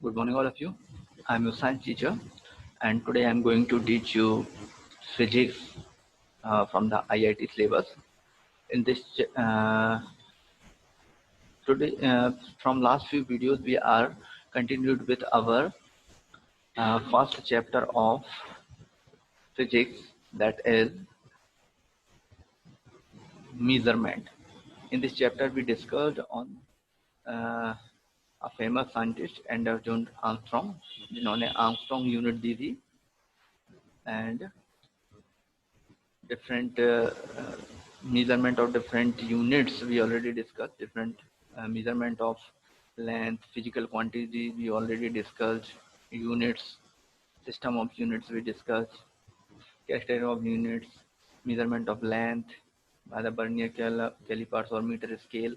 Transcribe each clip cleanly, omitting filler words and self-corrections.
Good morning, all of you. I'm your science teacher, and today I'm going to teach you physics from the IIT syllabus. In this today, from last few videos, we are continued with our first chapter of physics, that is measurement. In this chapter, we discussed on a famous scientist, Andrew John Armstrong, जिन्होंने Armstrong unit दी थी, and different measurement of different units we already discussed. Different measurement of length, physical quantity we already discussed. Units, system of units we discussed. Cascade of units, measurement of length by the Vernier calipers or meter scale,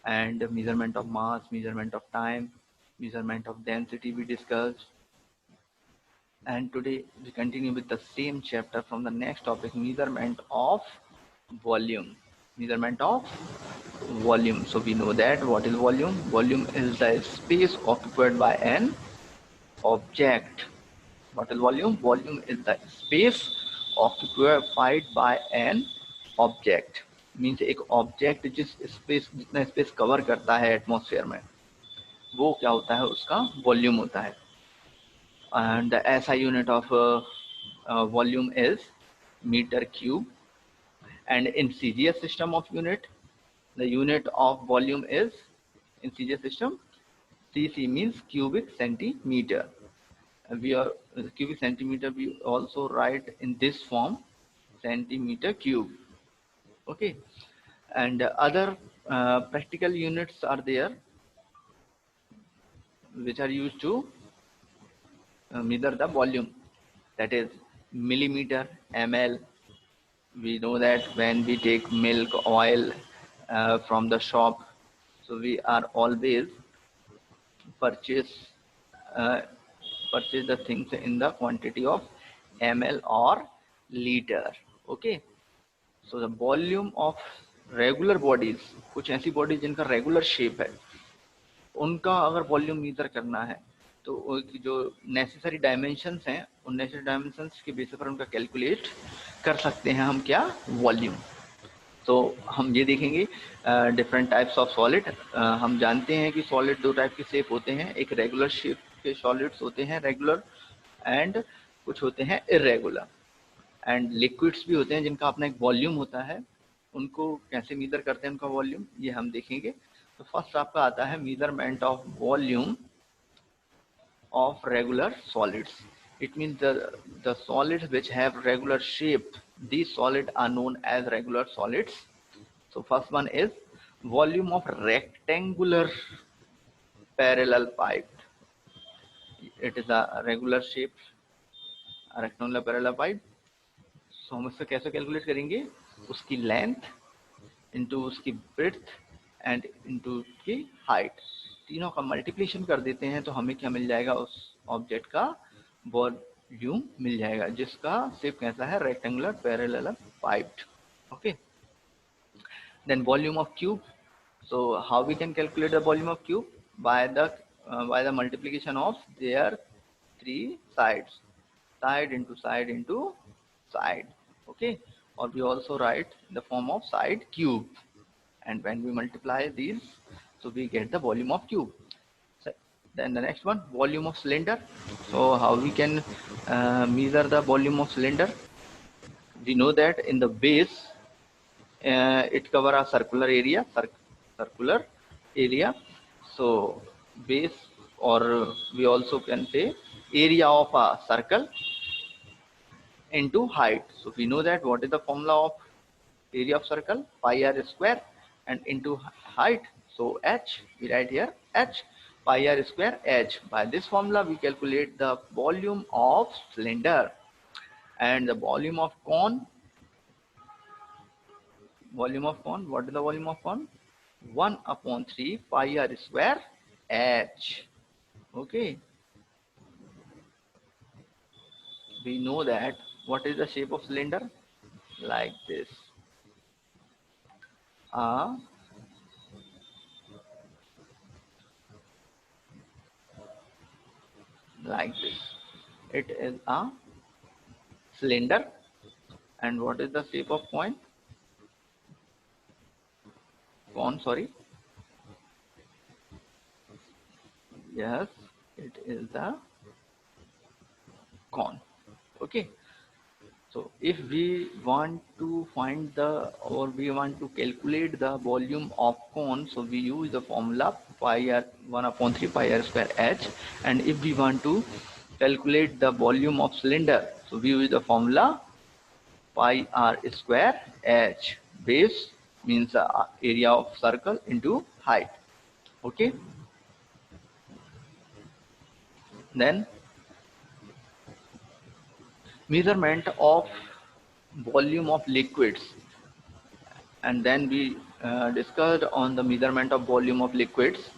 and measurement of mass, measurement of time, measurement of density we discussed. And today we continue with the same chapter from the next topic, measurement of volume. Measurement of volume. So we know that what is volume? Volume is the space occupied by an object. What is volume? Volume is the space occupied by an object. Means एक object जिस space जितना space cover करता है atmosphere में, वो क्या होता है? उसका वॉल्यूम होता है. And the SI unit of volume is meter cube. And in CGS system of unit, the unit of volume is, in CGS system, CC means cubic centimeter. We are cubic centimeter, we also write in this form, centimeter cube. Okay. And other practical units are there which are used to measure the volume, that is millimeter, ml. We know that when we take milk, oil from the shop, so we are always purchase uh, purchase the things in the quantity of ml or liter. Okay. So the volume of regular bodies, कुछ ऐसी bodies जिनका regular shape है, उनका अगर volume measure करना है तो जो नेसेसरी डायमेंशंस हैं, उन नेसेसरी डायमेंशंस के बेसिस पर उनका कैलकुलेट कर सकते हैं हम क्या? वॉल्यूम. तो हम ये देखेंगे डिफरेंट टाइप्स ऑफ सॉलिड. हम जानते हैं कि सॉलिड दो टाइप के शेप होते हैं. एक रेगुलर शेप के सॉलिड्स होते हैं, रेगुलर, एंड कुछ होते हैं इरेगुलर. एंड लिक्विड्स भी होते हैं जिनका अपना एक वॉल्यूम होता है. उनको कैसे मीजर करते हैं उनका वॉल्यूम, ये हम देखेंगे. तो फर्स्ट आपका आता है measurement of volume of regular solids. It means the solids which have regular shape, these solids are known as regular solids. So first one is volume of rectangular parallel pipe. It is a regular shape, a rectangular parallel pipe. So हम इससे कैसे calculate करेंगे? उसकी length into उसकी breadth and into उसकी height, तीनों का multiplication कर देते हैं तो हमें क्या मिल जाएगा? उस ऑब्जेक्ट का वॉल्यूम मिल जाएगा जिसका शेप कैसा है? Rectangular parallelepiped. Okay. Then volume of cube. So how we can calculate the volume of cube? By the multiplication of their three sides, side into side into side. Okay. Or we also write the form of side cube, and when we multiply these, so we get the volume of cube. So then the next one, volume of cylinder. So how we can measure the volume of cylinder? We know that in the base it cover a circular area, circular area. So base, or we also can say area of a circle into height. So we know that what is the formula of area of circle? Pi r square, and into height, so h, we write here h, pi r square h. By this formula we calculate the volume of cylinder. And the volume of cone, what is the volume of cone? 1/3 pi r square h. Okay. We know that what is the shape of cylinder? Like this. A, like this. It is a cylinder. And what is the shape of coin? Cone, sorry. Yes, it is the cone. Okay. So if we want to find the, or we want to calculate the volume of cone, so we use the formula pi r 1 upon 3 pi r square h. And if we want to calculate the volume of cylinder, so we use the formula pi r square h. Base means the area of circle into height. Okay. Then measurement of volume of liquids, and then we discussed on the measurement of volume of liquids.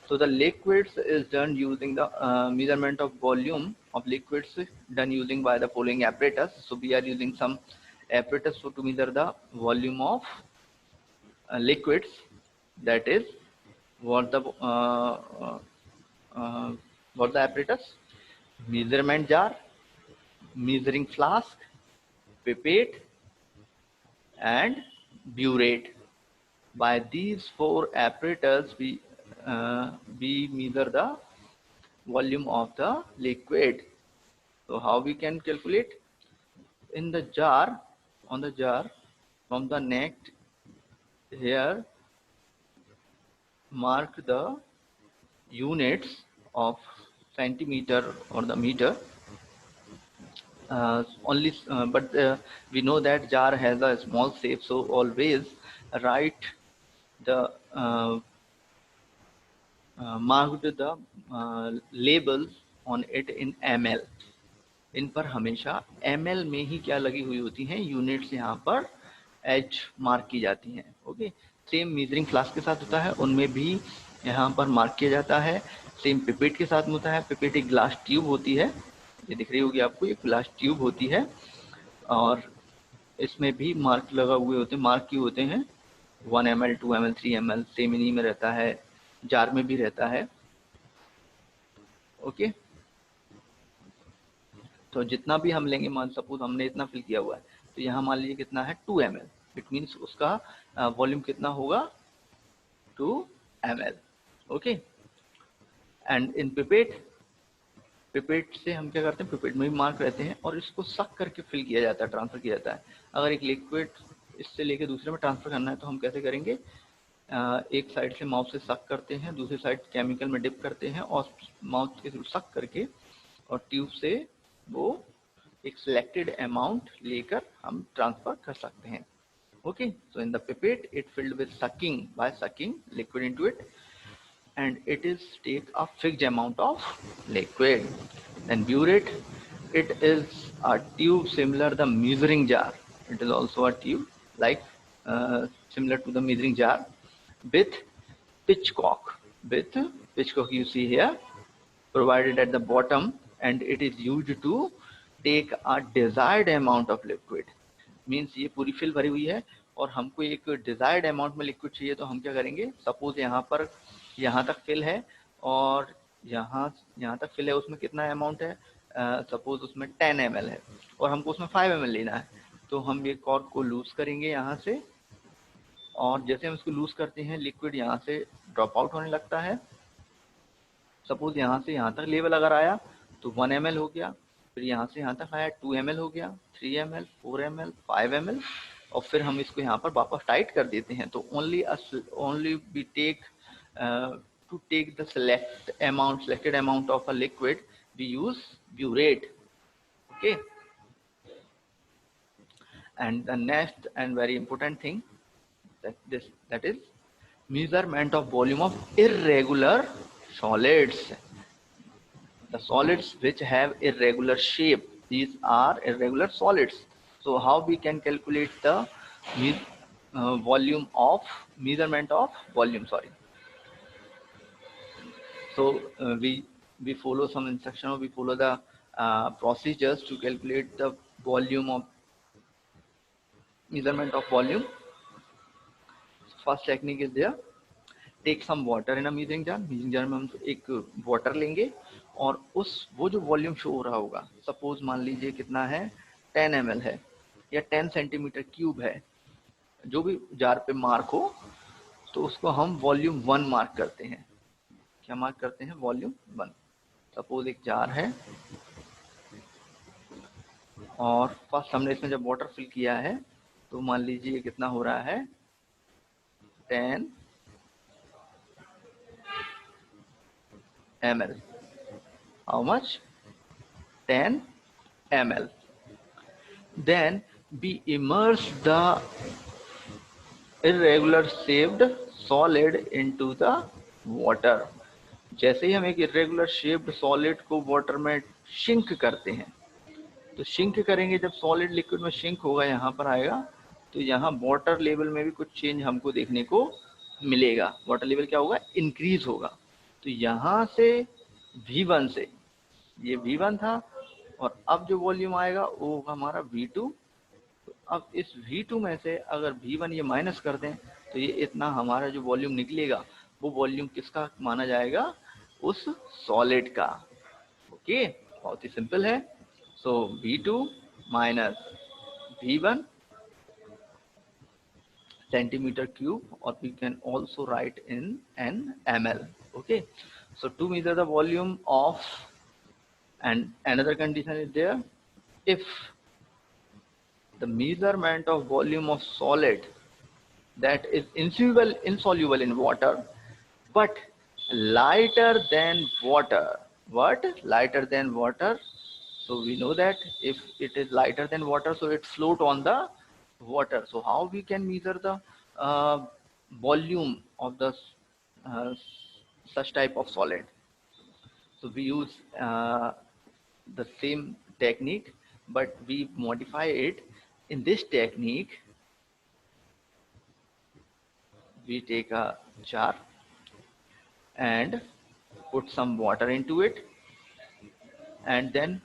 So the liquids is done using the measurement of volume of liquids done using by the following apparatus. So we are using some apparatus to measure the volume of liquids. That is what the uh, what the apparatus: measurement jar, measuring flask, pipette, and burette. By these four apparatus, we measure the volume of the liquid. So how we can calculate? In the jar, on the jar, from the neck here, mark the units of centimeter or the meter. But we know that jar has a small shape, so always write the marked the labels on it in ml. इन पर हमेशा ml में ही क्या लगी हुई होती हैं, units यहाँ पर h मार्क की जाती हैं. ओके. सेम मीजरिंग फ्लास्क के साथ होता है, उनमें भी यहाँ पर मार्क किया जाता है. सेम पिपेट के साथ होता है. पिपेट एक ग्लास ट्यूब होती है, ये दिख रही होगी आपको, ये ग्लास ट्यूब होती है और इसमें भी मार्क लगा हुए होते हैं, मार्क किए होते हैं. 1 ml 2 ml 3 ml सेम इन्हीं में रहता है, जार में भी रहता है. ओके. तो जितना भी हम लेंगे, मान सपोज हमने इतना फिल किया हुआ है, तो यहाँ मान लीजिए कितना है 2 ml. इट मीन्स उसका वॉल्यूम कितना होगा 2 ml. Okay. And in pipette, pipette से हम क्या करते हैं, पिपेट में भी मार्क रहते हैं और इसको सक करके फिल किया जाता है, ट्रांसफर किया जाता है. अगर एक लिक्विड इससे लेके दूसरे में ट्रांसफर करना है तो हम कैसे करेंगे, एक साइड से माउथ से सक करते हैं, दूसरी साइड केमिकल में डिप करते हैं और माउथ के थ्रू सक करके और ट्यूब से वो एक सिलेक्टेड अमाउंट लेकर हम ट्रांसफर कर सकते हैं. Okay. So in the pipette it filled with sucking, by sucking liquid into it, and it is take a fixed amount of liquid. Then burette, it is a tube similar the measuring jar. It is also a tube like similar to the measuring jar with pitchcock. With pitchcock you see here provided at the bottom, and it is used to take a desired amount of liquid. Means ये पूरी fill भरी हुई है और हमको एक desired amount में liquid चाहिए, तो हम क्या करेंगे, सपोज यहाँ पर यहाँ तक फिल है और यहाँ तक फिल है, उसमें कितना अमाउंट है, सपोज उसमें 10 ml है और हमको उसमें 5 ml लेना है, तो हम ये कॉर्क को लूज करेंगे यहाँ से और जैसे हम इसको लूज करते हैं लिक्विड यहाँ से ड्रॉप आउट होने लगता है. सपोज यहाँ से यहाँ तक लेवल अगर आया तो 1 ml हो गया, फिर यहाँ से यहाँ तक आया 2 ml हो गया, 3 ml 4 ml 5 ml और फिर हम इसको यहाँ पर वापस टाइट कर देते हैं. तो only we take to take the selected amount of a liquid, we use burette. Okay. And the next and very important thing that is measurement of volume of irregular solids. The solids which have irregular shape, these are irregular solids. So how we can calculate the measurement of volume, sorry. So we follow some instruction, or we follow the procedures to calculate the volume of measurement of volume. First technique is there. Take some water in a measuring jar में हम एक water लेंगे और वो जो volume show हो रहा होगा, सपोज मान लीजिए कितना है 10 ml है या 10 सेंटीमीटर क्यूब है, जो भी जार पे मार्क हो तो उसको हम वॉल्यूम 1 मार्क करते हैं। क्या मार्क करते हैं? वॉल्यूम 1। सपोज एक जार है और फर्स्ट हमने इसमें जब वाटर फिल किया है तो मान लीजिए कितना हो रहा है 10 ml। How much? 10 ml। Then we immerse the irregular shaped solid into the water। जैसे ही हम एक irregular shaped solid को water में शिंक करते हैं, तो शिंक करेंगे जब सॉलिड लिक्विड में शिंक होगा, यहाँ पर आएगा, तो यहाँ वाटर लेवल में भी कुछ चेंज हमको देखने को मिलेगा। वाटर लेवल क्या होगा? इंक्रीज होगा। तो यहाँ से V1 से, ये V1 था और अब जो वॉल्यूम आएगा वो होगा हमारा V2। तो अब इस V2 में से अगर V1 ये माइनस कर दें तो ये इतना हमारा जो वॉल्यूम निकलेगा वो वॉल्यूम किसका माना जाएगा? उस सॉलिड का। ओके, बहुत ही सिंपल है। सो V2 minus V1 centimeter cube, or we can also write in an ml. Okay, so to measure the volume of, and another condition is there, if the measurement of volume of solid that is insoluble in water but lighter than water. What? Lighter than water. So we know that if it is lighter than water, so it float on the water. So how we can measure the volume of the uh, such type of solid? So we use the same technique, but we modify it. In this technique, we take a jar and put some water into it, and then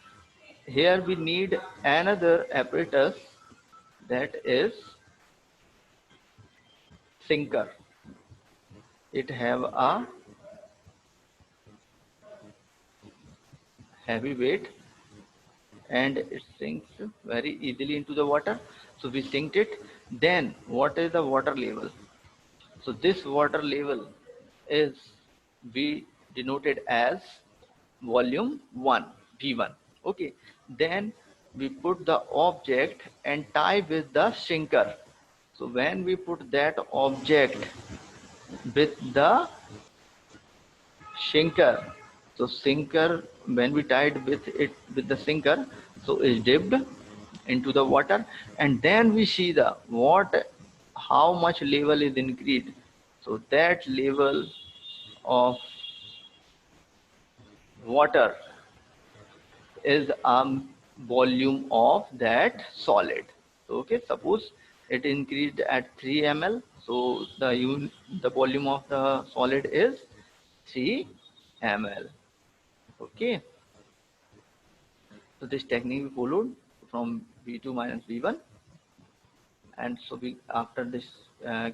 here we need another apparatus, that is sinker. It have a heavy weight and it sinks very easily into the water. So we sinked it. Then what is the water level? So this water level is we denoted as volume 1, V1. Okay, then we put the object and tie with the sinker. So when we put that object with the sinker, so sinker, when we tied with it with the sinker, so is dipped into the water, and then we see the how much level is increased. So that level of water is volume of that solid. So, okay, suppose it increased at 3 ml, so the volume of the solid is 3 ml. Okay, so this technique we followed from V2 minus V1, and so we, after this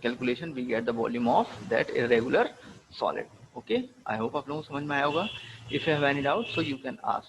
calculation, we get the volume of that irregular solid. Okay, I hope आप लोगों को समझ में आया होगा. If you have any doubt, so you can ask.